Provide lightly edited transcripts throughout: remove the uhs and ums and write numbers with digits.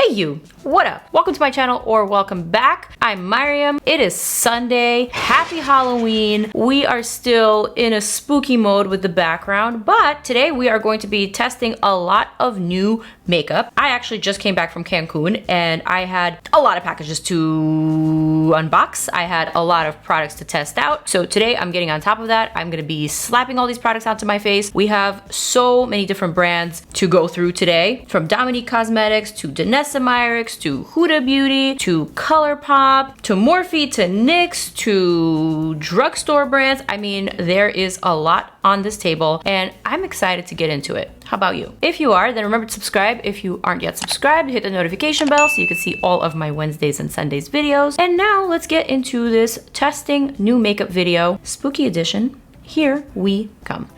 Hey you, what up? Welcome to my channel or welcome back. I'm Maryam. It is Sunday. Happy Halloween. We are still in a spooky mode with the background, but today we are going to be testing a lot of new makeup. I actually just came back from Cancun and I had a lot of packages to unbox. I had a lot of products to test out. So today I'm getting on top of that. I'm gonna be slapping all these products onto my face. We have so many different brands to go through today, from Dominique Cosmetics to Denise Myricks to HUDA Beauty to COLOURPOP to Morphe to NYX to drugstore brands. I mean, there is a lot on this table and I'm excited to get into it. How about you? If you are, then remember to subscribe. If you aren't yet subscribed, hit the notification bell so you can see all of my Wednesdays and Sundays videos. And now let's get into this testing new makeup video, spooky edition. Here we come.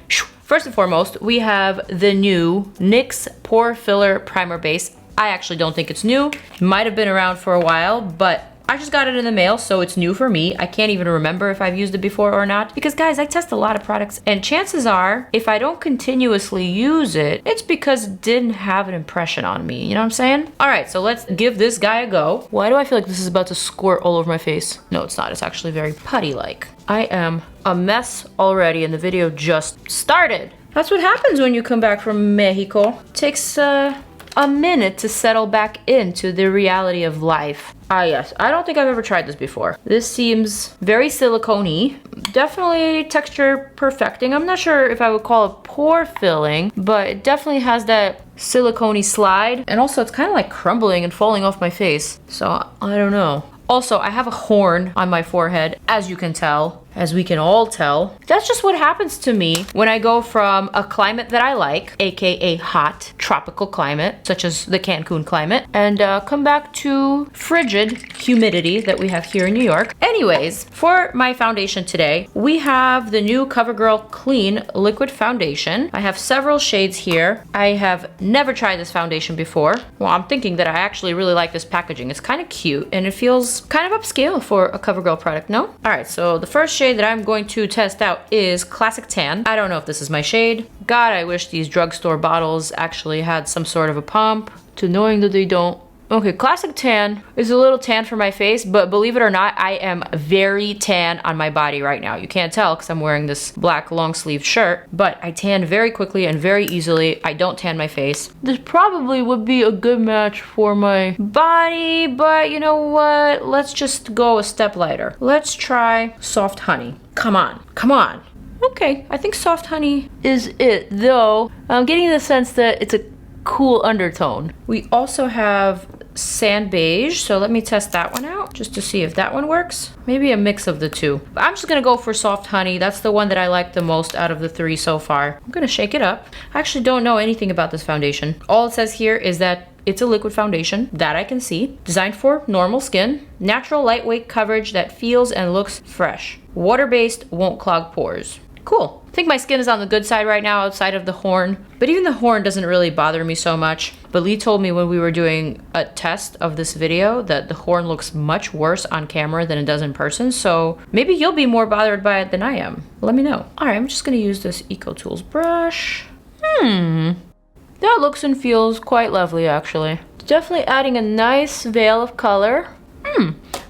First and foremost, we have the new NYX Pore Filler Primer Base. I actually don't think it's new. It might have been around for a while, but I just got it in the mail, so it's new for me. I can't even remember if I've used it before or not, because guys, I test a lot of products and chances are, if I don't continuously use it, it's because it didn't have an impression on me, you know what I'm saying? All right, so let's give this guy a go. Why do I feel like this is about to squirt all over my face? No, it's not. It's actually very putty-like. I am a mess already and the video just started. That's what happens when you come back from Mexico. It takes a minute to settle back into the reality of life. Ah yes, I don't think I've ever tried this before. This seems very silicone-y. Definitely texture perfecting. I'm not sure if I would call it pore filling, but it definitely has that silicone-y slide. And also it's kind of like crumbling and falling off my face. So I don't know. Also, I have a horn on my forehead, as you can tell, as we can all tell. That's just what happens to me when I go from a climate that I like, aka hot, tropical climate, such as the Cancun climate, and come back to frigid humidity that we have here in New York. Anyways, for my foundation today, we have the new CoverGirl Clean Liquid Foundation. I have several shades here. I have never tried this foundation before. Well, I'm thinking that I actually really like this packaging. It's kind of cute and it feels kind of upscale for a CoverGirl product, no? All right, so the first shade that I'm going to test out is Classic Tan. I don't know if this is my shade. God, I wish these drugstore bottles actually had some sort of a pump, to knowing that they don't. Okay, Classic Tan is a little tan for my face, but believe it or not, I am very tan on my body right now. You can't tell because I'm wearing this black long sleeve shirt, but I tan very quickly and very easily. I don't tan my face. This probably would be a good match for my body, but you know what? Let's just go a step lighter. Let's try Soft Honey. Come on, come on. Okay, I think Soft Honey is it, though I'm getting the sense that it's a cool undertone. We also have Sand Beige, so let me test that one out just to see if that one works. Maybe a mix of the two. But I'm just gonna go for Soft Honey. That's the one that I like the most out of the three so far. I'm gonna shake it up. I actually don't know anything about this foundation. All it says here is that it's a liquid foundation that I can see. Designed for normal skin. Natural lightweight coverage that feels and looks fresh. Water-based, won't clog pores. Cool. I think my skin is on the good side right now outside of the horn, but even the horn doesn't really bother me so much. But Lee told me when we were doing a test of this video that the horn looks much worse on camera than it does in person, so maybe you'll be more bothered by it than I am. Let me know. All right, I'm just gonna use this EcoTools brush. That looks and feels quite lovely actually. It's definitely adding a nice veil of color.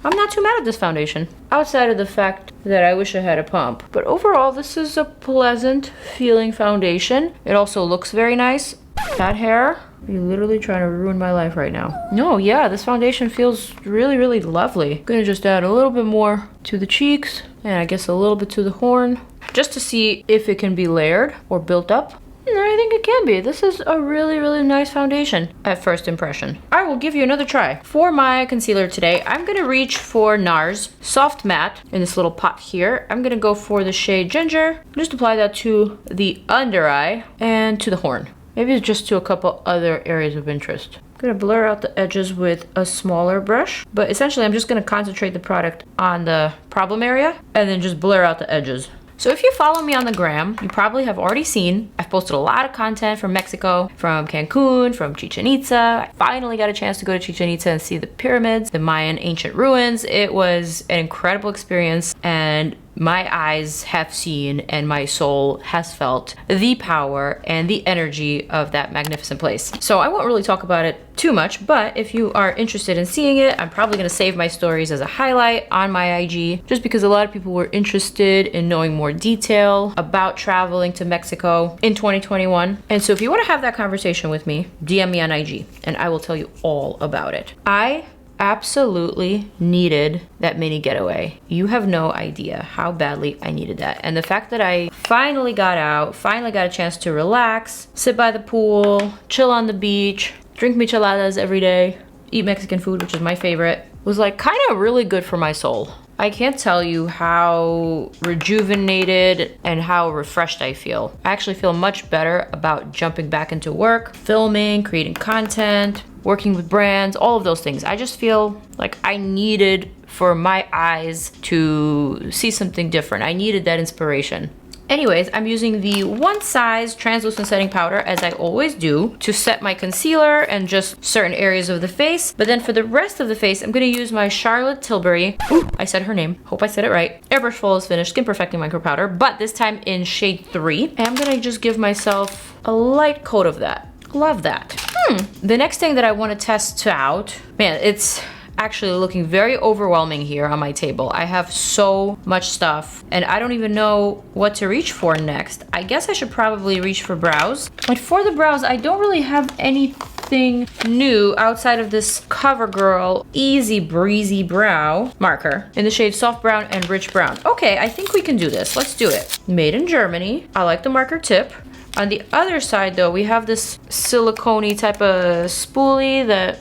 I'm not too mad at this foundation, outside of the fact that I wish I had a pump. But overall, this is a pleasant feeling foundation. It also looks very nice. Cat hair, you're literally trying to ruin my life right now. No, yeah, this foundation feels really, really lovely. I'm gonna just add a little bit more to the cheeks, and I guess a little bit to the horn, just to see if it can be layered or built up. I think it can be. This is a really, really nice foundation at first impression. I will give you another try. For my concealer today, I'm gonna reach for NARS Soft Matte in this little pot here. I'm gonna go for the shade Ginger. Just apply that to the under eye and to the horn. Maybe just to a couple other areas of interest. I'm gonna blur out the edges with a smaller brush, but essentially I'm just gonna concentrate the product on the problem area and then just blur out the edges. So if you follow me on the gram, you probably have already seen I've posted a lot of content from Mexico, from Cancun, from Chichen Itza. I finally got a chance to go to Chichen Itza and see the pyramids, the Mayan ancient ruins. It was an incredible experience and my eyes have seen and my soul has felt the power and the energy of that magnificent place. So I won't really talk about it too much, but if you are interested in seeing it, I'm probably gonna save my stories as a highlight on my IG, just because a lot of people were interested in knowing more detail about traveling to Mexico in 2021. And so if you wanna have that conversation with me, DM me on IG and I will tell you all about it. I absolutely needed that mini getaway. You have no idea how badly I needed that. And the fact that I finally got out, finally got a chance to relax, sit by the pool, chill on the beach, drink micheladas every day, eat Mexican food, which is my favorite, was like kind of really good for my soul. I can't tell you how rejuvenated and how refreshed I feel. I actually feel much better about jumping back into work, filming, creating content, working with brands, all of those things. I just feel like I needed for my eyes to see something different. I needed that inspiration. Anyways, I'm using the One Size translucent setting powder, as I always do, to set my concealer and just certain areas of the face. But then for the rest of the face, I'm gonna use my Charlotte Tilbury, ooh, I said her name, hope I said it right, Airbrush Flawless Finish Skin Perfecting Micro Powder, but this time in shade 3. And I'm gonna just give myself a light coat of that. Love that. The next thing that I wanna test out, man, it's actually looking very overwhelming here on my table. I have so much stuff and I don't even know what to reach for next. I guess I should probably reach for brows. But for the brows, I don't really have anything new outside of this CoverGirl Easy Breezy Brow marker in the shade Soft Brown and Rich Brown. Okay, I think we can do this. Let's do it. Made in Germany. I like the marker tip. On the other side though, we have this silicone-y type of spoolie that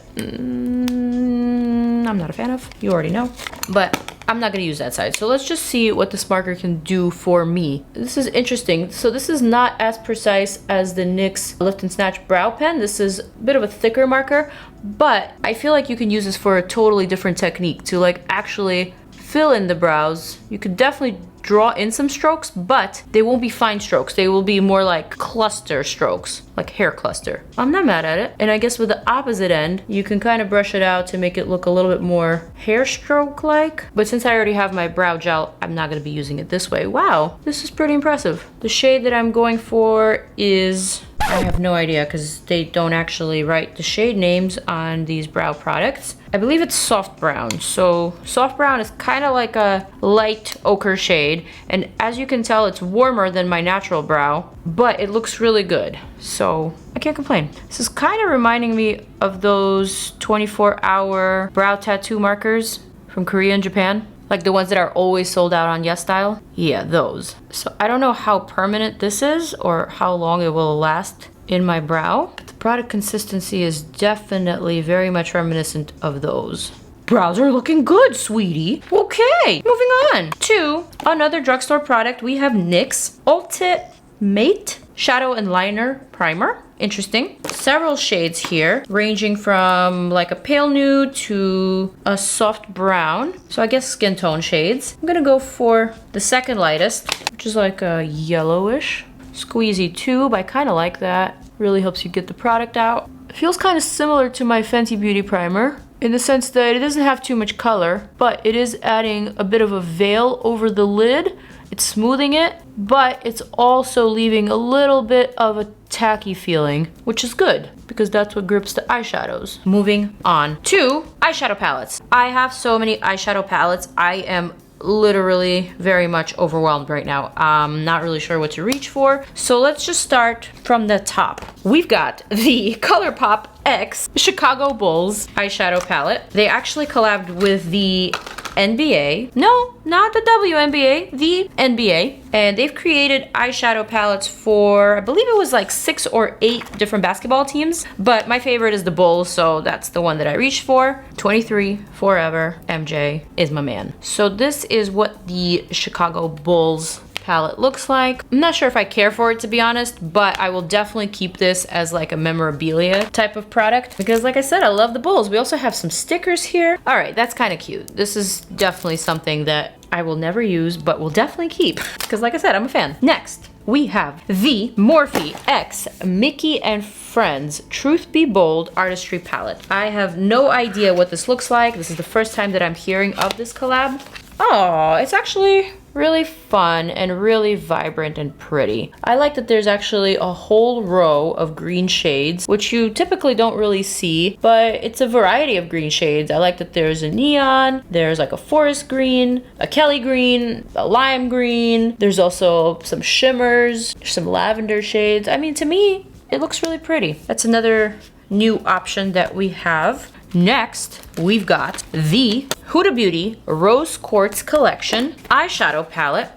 I'm not a fan of, you already know, but I'm not gonna use that side. So let's just see what this marker can do for me. This is interesting. So this is not as precise as the NYX Lift and Snatch Brow Pen. This is a bit of a thicker marker, but I feel like you can use this for a totally different technique to like actually fill in the brows. You could definitely draw in some strokes, but they won't be fine strokes. They will be more like cluster strokes, like hair cluster. I'm not mad at it. And I guess with the opposite end, you can kind of brush it out to make it look a little bit more hair stroke-like. But since I already have my brow gel, I'm not gonna be using it this way. Wow, this is pretty impressive. The shade that I'm going for is, I have no idea because they don't actually write the shade names on these brow products. I believe it's soft brown. So soft brown is kind of like a light ochre shade. And as you can tell, it's warmer than my natural brow, but it looks really good. So I can't complain. This is kind of reminding me of those 24-hour brow tattoo markers from Korea and Japan. Like the ones that are always sold out on YesStyle. Yeah, those. So I don't know how permanent this is or how long it will last in my brow. But the product consistency is definitely very much reminiscent of those. Brows are looking good, sweetie. Okay, moving on to another drugstore product. We have NYX Ultimate Shadow and Liner Primer. Interesting. Several shades here, ranging from like a pale nude to a soft brown. So I guess skin tone shades. I'm gonna go for the second lightest, which is like a yellowish. Squeezy tube, I kind of like that. Really helps you get the product out. It feels kind of similar to my Fenty Beauty primer in the sense that it doesn't have too much color, but it is adding a bit of a veil over the lid. It's smoothing it, but it's also leaving a little bit of a tacky feeling, which is good because that's what grips the eyeshadows. Moving on to eyeshadow palettes. I have so many eyeshadow palettes. I am literally very much overwhelmed right now. I'm not really sure what to reach for. So let's just start from the top. We've got the ColourPop X Chicago Bulls eyeshadow palette. They actually collabed with the NBA. No, not the WNBA, the NBA. And they've created eyeshadow palettes for, I believe it was like 6 or 8 different basketball teams. But my favorite is the Bulls, so that's the one that I reached for. 23, forever, MJ is my man. So this is what the Chicago Bulls palette looks like. I'm not sure if I care for it, to be honest, but I will definitely keep this as like a memorabilia type of product because like I said, I love the Bulls. We also have some stickers here. All right, that's kind of cute. This is definitely something that I will never use, but will definitely keep because like I said, I'm a fan. Next, we have the Morphe X Mickey and Friends Truth Be Bold Artistry Palette. I have no idea what this looks like. This is the first time that I'm hearing of this collab. Oh, it's actually really fun and really vibrant and pretty. I like that there's actually a whole row of green shades, which you typically don't really see, but it's a variety of green shades. I like that there's a neon, there's like a forest green, a Kelly green, a lime green. There's also some shimmers, some lavender shades. I mean, to me, it looks really pretty. That's another new option that we have. Next, we've got the Huda Beauty Rose Quartz Collection eyeshadow palette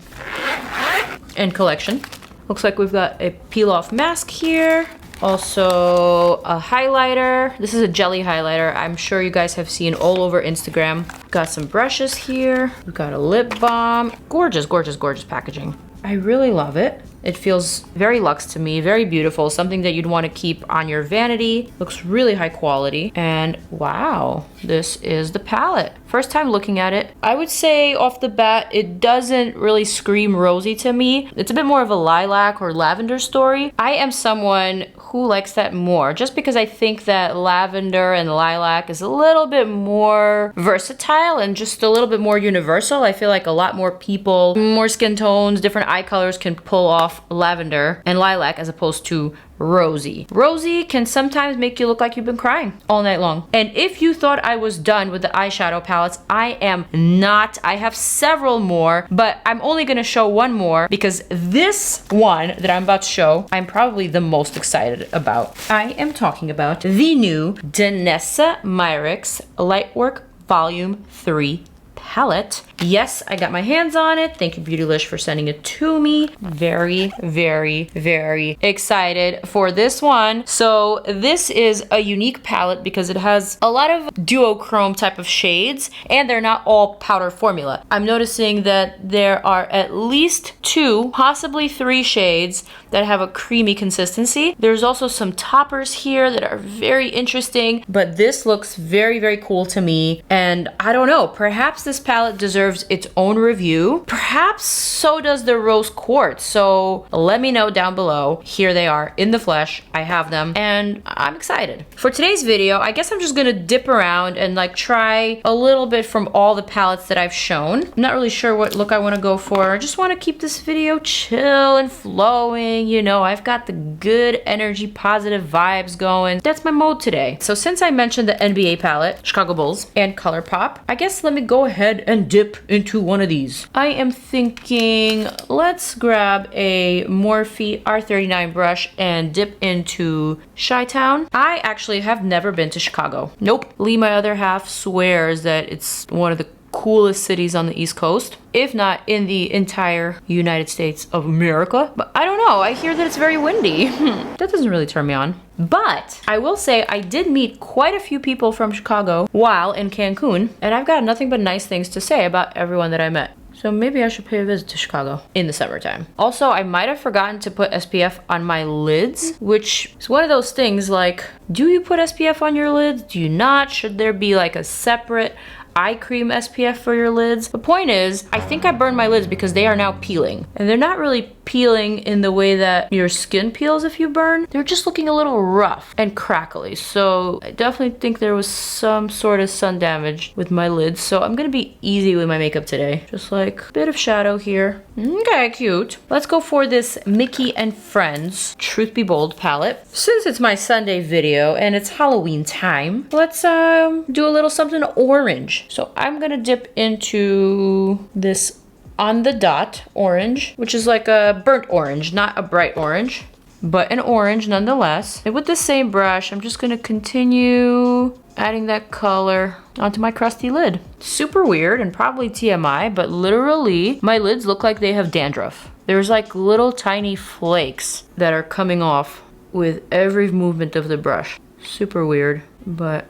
and collection. Looks like we've got a peel-off mask here. Also a highlighter. This is a jelly highlighter. I'm sure you guys have seen all over Instagram. Got some brushes here. We've got a lip balm. Gorgeous, gorgeous, gorgeous packaging. I really love it. It feels very luxe to me, very beautiful, something that you'd want to keep on your vanity. Looks really high quality. And wow, this is the palette. First time looking at it, I would say off the bat, it doesn't really scream rosy to me. It's a bit more of a lilac or lavender story. I am someone who likes that more, just because I think that lavender and lilac is a little bit more versatile and just a little bit more universal. I feel like a lot more people, more skin tones, different eye colors can pull off lavender and lilac as opposed to rosy. Rosy can sometimes make you look like you've been crying all night long. And if you thought I was done with the eyeshadow palettes, I am not. I have several more, but I'm only gonna show one more because this one that I'm about to show, I'm probably the most excited about. I am talking about the new Denise Myricks Lightwork Volume 3 palette. Yes, I got my hands on it. Thank you, Beautylish, for sending it to me. Very, very, very excited for this one. So this is a unique palette because it has a lot of duochrome type of shades and they're not all powder formula. I'm noticing that there are at least 2, possibly 3 shades that have a creamy consistency. There's also some toppers here that are very interesting, but this looks very, very cool to me. And I don't know, perhaps this palette deserves its own review. Perhaps so does the Rose Quartz. So let me know down below. Here they are in the flesh. I have them and I'm excited. For today's video, I guess I'm just gonna dip around and like try a little bit from all the palettes that I've shown. I'm not really sure what look I wanna go for. I just wanna keep this video chill and flowing. You know, I've got the good energy, positive vibes going. That's my mode today. So since I mentioned the NBA palette, Chicago Bulls, and ColourPop, I guess let me go ahead and dip into one of these. I am thinking let's grab a Morphe R39 brush and dip into Chi-Town. I actually have never been to Chicago. Nope. Lee, my other half, swears that it's one of the coolest cities on the East Coast, if not in the entire United States of America. But I don't know, I hear that it's very windy. That doesn't really turn me on. But I will say I did meet quite a few people from Chicago while in Cancun, and I've got nothing but nice things to say about everyone that I met. So maybe I should pay a visit to Chicago in the summertime. Also, I might have forgotten to put SPF on my lids, which is one of those things like, do you put SPF on your lids? Do you not? Should there be like a separate eye cream SPF for your lids? The point is, I think I burned my lids because they are now peeling. And they're not really peeling in the way that your skin peels if you burn. They're just looking a little rough and crackly. So I definitely think there was some sort of sun damage with my lids. So I'm gonna be easy with my makeup today. Just like a bit of shadow here. Okay, cute. Let's go for this Mickey and Friends Truth Be Bold palette. Since it's my Sunday video and it's Halloween time, let's do a little something orange. So I'm gonna dip into this On the Dot orange, which is like a burnt orange, not a bright orange, but an orange nonetheless. And with the same brush, I'm just gonna continue adding that color onto my crusty lid. Super weird and probably TMI, but literally my lids look like they have dandruff. There's like little tiny flakes that are coming off with every movement of the brush. Super weird, but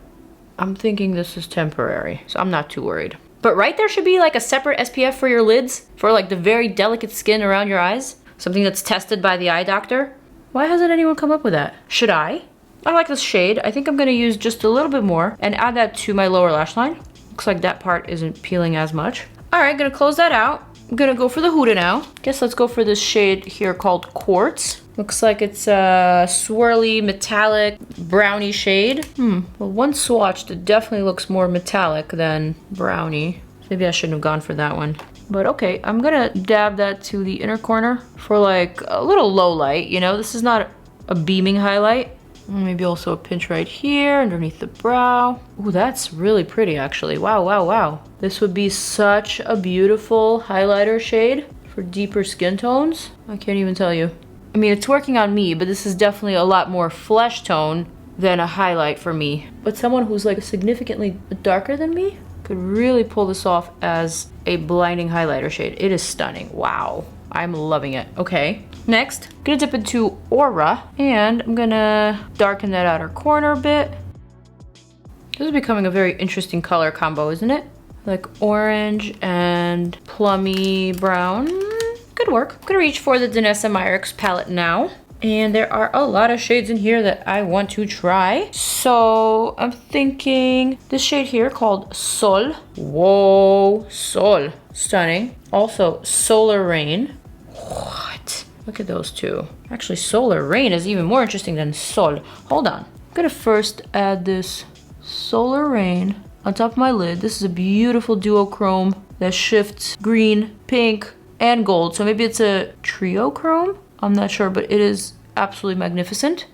I'm thinking this is temporary, so I'm not too worried. But right, there should be like a separate SPF for your lids, for like the very delicate skin around your eyes. Something that's tested by the eye doctor. Why hasn't anyone come up with that? Should I? I like this shade. I think I'm gonna use just a little bit more and add that to my lower lash line. Looks like that part isn't peeling as much. All right, gonna close that out. I'm gonna go for the Huda now. Guess let's go for this shade here called Quartz. Looks like it's a swirly, metallic, brownie shade. Well, one swatched, it definitely looks more metallic than brownie. Maybe I shouldn't have gone for that one. But okay, I'm gonna dab that to the inner corner for like a little low light, you know? This is not a beaming highlight. Maybe also a pinch right here underneath the brow. Ooh, that's really pretty actually. Wow, wow, wow. This would be such a beautiful highlighter shade for deeper skin tones. I can't even tell you. I mean, it's working on me, but this is definitely a lot more flesh tone than a highlight for me. But someone who's like significantly darker than me could really pull this off as a blinding highlighter shade. It is stunning. Wow. I'm loving it. Okay. Next, I'm gonna dip into Aura and I'm gonna darken that outer corner a bit. This is becoming a very interesting color combo, isn't it? Like orange and plummy brown. Good work. I'm gonna reach for the Denise Myricks palette now. And there are a lot of shades in here that I want to try. So I'm thinking this shade here called Sol. Whoa, Sol. Stunning. Also Solar Rain. What? Look at those two. Actually, Solar Rain is even more interesting than Sol. Hold on. I'm gonna first add this Solar Rain on top of my lid. This is a beautiful duochrome that shifts green, pink, and gold. So maybe it's a trio chrome? I'm not sure, but it is absolutely magnificent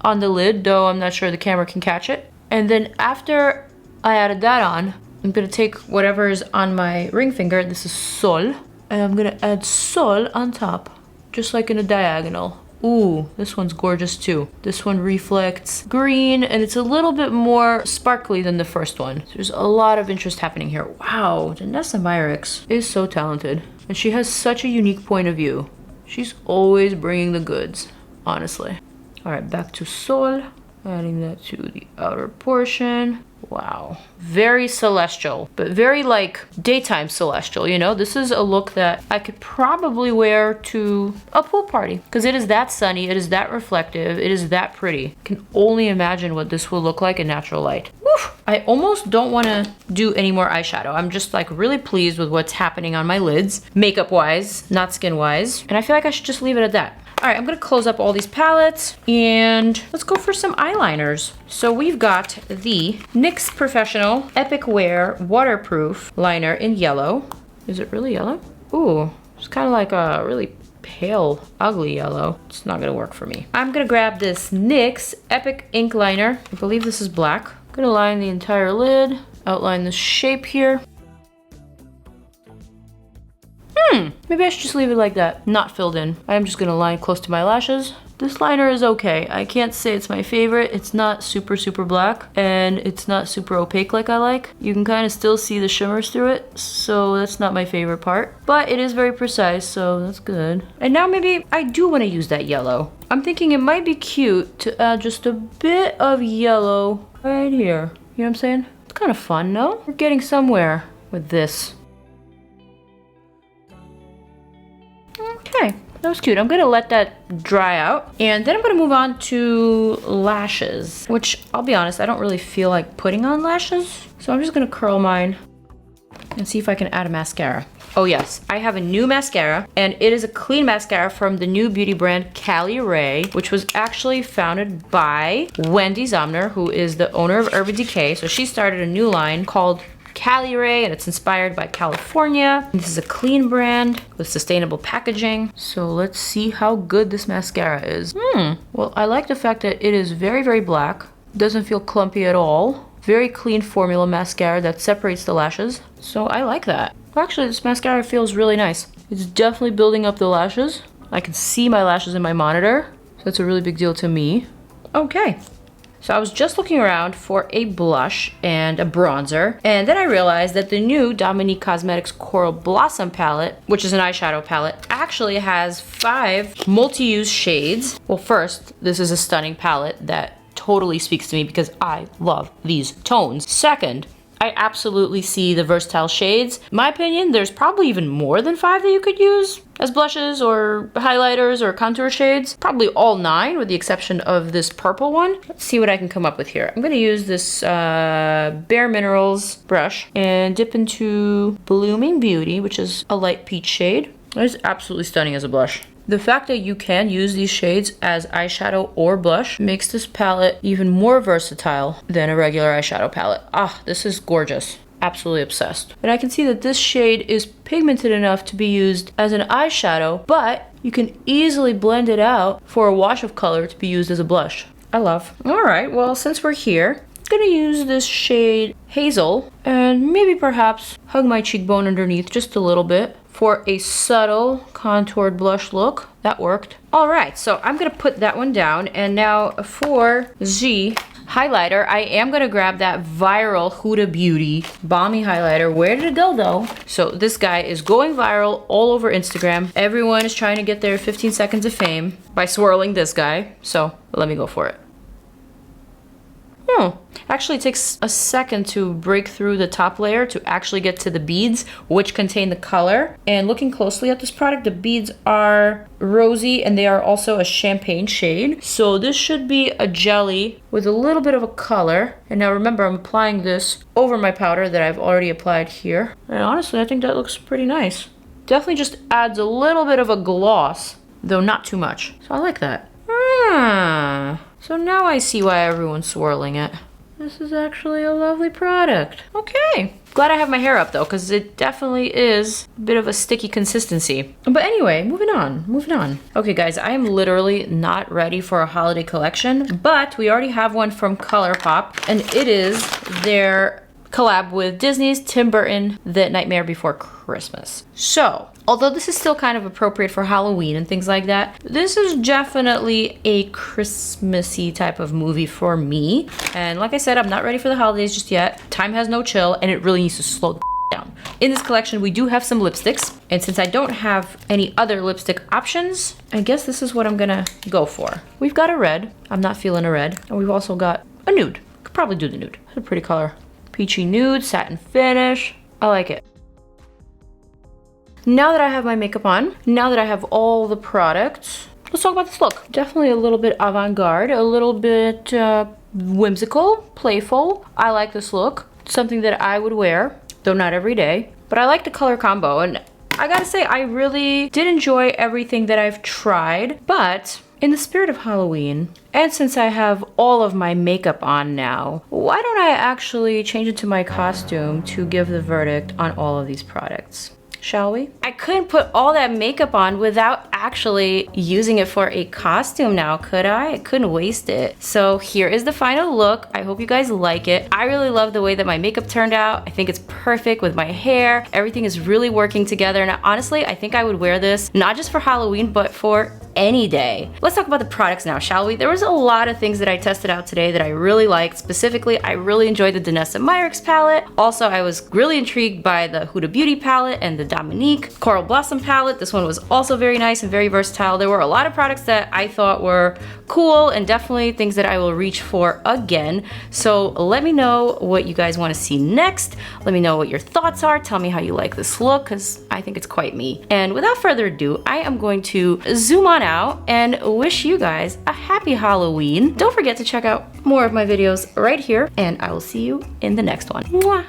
on the lid, though I'm not sure the camera can catch it. And then after I added that on, I'm gonna take whatever is on my ring finger. This is Sol. And I'm gonna add Sol on top, just like in a diagonal. Ooh, this one's gorgeous too. This one reflects green and it's a little bit more sparkly than the first one. There's a lot of interest happening here. Wow, Denise Myricks is so talented. And she has such a unique point of view. She's always bringing the goods, honestly. All right, back to Sol. Adding that to the outer portion. Wow, very celestial, but very like daytime celestial, you know? This is a look that I could probably wear to a pool party because it is that sunny, it is that reflective, it is that pretty. I can only imagine what this will look like in natural light. Woof. I almost don't want to do any more eyeshadow. I'm just like really pleased with what's happening on my lids, makeup wise, not skin wise. And I feel like I should just leave it at that. All right, I'm gonna close up all these palettes and let's go for some eyeliners. So we've got the NYX Professional Epic Wear Waterproof Liner in yellow. Is it really yellow? Ooh, it's kind of like a really pale, ugly yellow. It's not gonna work for me. I'm gonna grab this NYX Epic Ink Liner. I believe this is black. I'm gonna line the entire lid, outline the shape here. Maybe I should just leave it like that, not filled in. I'm just gonna line close to my lashes. This liner is okay. I can't say it's my favorite. It's not super, super black and it's not super opaque like I like. You can kind of still see the shimmers through it, so that's not my favorite part. But it is very precise, so that's good. And now maybe I do want to use that yellow. I'm thinking it might be cute to add just a bit of yellow right here. You know what I'm saying? It's kind of fun, no? We're getting somewhere with this. Okay, that was cute. I'm gonna let that dry out. And then I'm gonna move on to lashes, which I'll be honest, I don't really feel like putting on lashes. So I'm just gonna curl mine and see if I can add a mascara. Oh yes, I have a new mascara and it is a clean mascara from the new beauty brand CALIRAY, which was actually founded by Wendy Zomner, who is the owner of Urban Decay. So she started a new line called CALIRAY and it's inspired by California. This is a clean brand with sustainable packaging. So let's see how good this mascara is. Well, I like the fact that it is very, very black. Doesn't feel clumpy at all. Very clean formula mascara that separates the lashes. So I like that. Actually, this mascara feels really nice. It's definitely building up the lashes. I can see my lashes in my monitor. So that's a really big deal to me. Okay. So I was just looking around for a blush and a bronzer, and then I realized that the new Dominique Cosmetics Coral Blossom palette, which is an eyeshadow palette, actually has 5 multi-use shades. Well, first, this is a stunning palette that totally speaks to me because I love these tones. Second, I absolutely see the versatile shades. In my opinion, there's probably even more than 5 that you could use as blushes or highlighters or contour shades. Probably all 9 with the exception of this purple one. Let's see what I can come up with here. I'm gonna use this Bare Minerals brush and dip into Blooming Beauty, which is a light peach shade. It's absolutely stunning as a blush. The fact that you can use these shades as eyeshadow or blush makes this palette even more versatile than a regular eyeshadow palette. Ah, this is gorgeous. absolutely obsessed. And I can see that this shade is pigmented enough to be used as an eyeshadow, but you can easily blend it out for a wash of color to be used as a blush. I love. All right, well, since we're here, I'm gonna use this shade Hazel and maybe perhaps hug my cheekbone underneath just a little bit for a subtle contoured blush look. That worked. All right, so I'm gonna put that one down, and now for Z highlighter, I am gonna grab that viral Huda Beauty Balmy highlighter. Where did it go though? So this guy is going viral all over Instagram. Everyone is trying to get their 15 seconds of fame by swirling this guy. So let me go for it. Actually, it takes a second to break through the top layer to actually get to the beads, which contain the color. And looking closely at this product, the beads are rosy and they are also a champagne shade. So this should be a jelly with a little bit of a color. And now remember, I'm applying this over my powder that I've already applied here. And honestly, I think that looks pretty nice. Definitely just adds a little bit of a gloss, though not too much. So I like that. So now I see why everyone's swirling it. This is actually a lovely product. Okay. Glad I have my hair up though, because it definitely is a bit of a sticky consistency. But anyway, moving on. Okay guys, I am literally not ready for a holiday collection, but we already have one from ColourPop, and it is their collab with Disney's Tim Burton, The Nightmare Before Christmas. So, although this is still kind of appropriate for Halloween and things like that, this is definitely a Christmassy type of movie for me. And like I said, I'm not ready for the holidays just yet. Time has no chill, and it really needs to slow the down. In this collection, we do have some lipsticks, and since I don't have any other lipstick options, I guess this is what I'm gonna go for. We've got a red. I'm not feeling a red. And we've also got a nude. Could probably do the nude. It's a pretty color. Peachy nude, satin finish. I like it. Now that I have my makeup on, now that I have all the products, let's talk about this look. Definitely a little bit avant-garde, a little bit whimsical, playful. I like this look. It's something that I would wear, though not every day. But I like the color combo, and I gotta say, I really did enjoy everything that I've tried, but in the spirit of Halloween, and since I have all of my makeup on now, why don't I actually change into my costume to give the verdict on all of these products? Shall we? I couldn't put all that makeup on without actually using it for a costume now, could I? I couldn't waste it. So here is the final look. I hope you guys like it. I really love the way that my makeup turned out. I think it's perfect with my hair. Everything is really working together. And honestly, I think I would wear this not just for Halloween, but for any day. Let's talk about the products now, shall we? There was a lot of things that I tested out today that I really liked. Specifically, I really enjoyed the Denise Myricks palette. Also, I was really intrigued by the Huda Beauty palette and the Dominique Coral Blossom palette. This one was also very nice and very versatile. There were a lot of products that I thought were cool and definitely things that I will reach for again. So let me know what you guys want to see next. Let me know what your thoughts are. Tell me how you like this look, because I think it's quite me. And without further ado, I am going to zoom on out and wish you guys a happy Halloween. Don't forget to check out more of my videos right here, and I will see you in the next one. Mwah!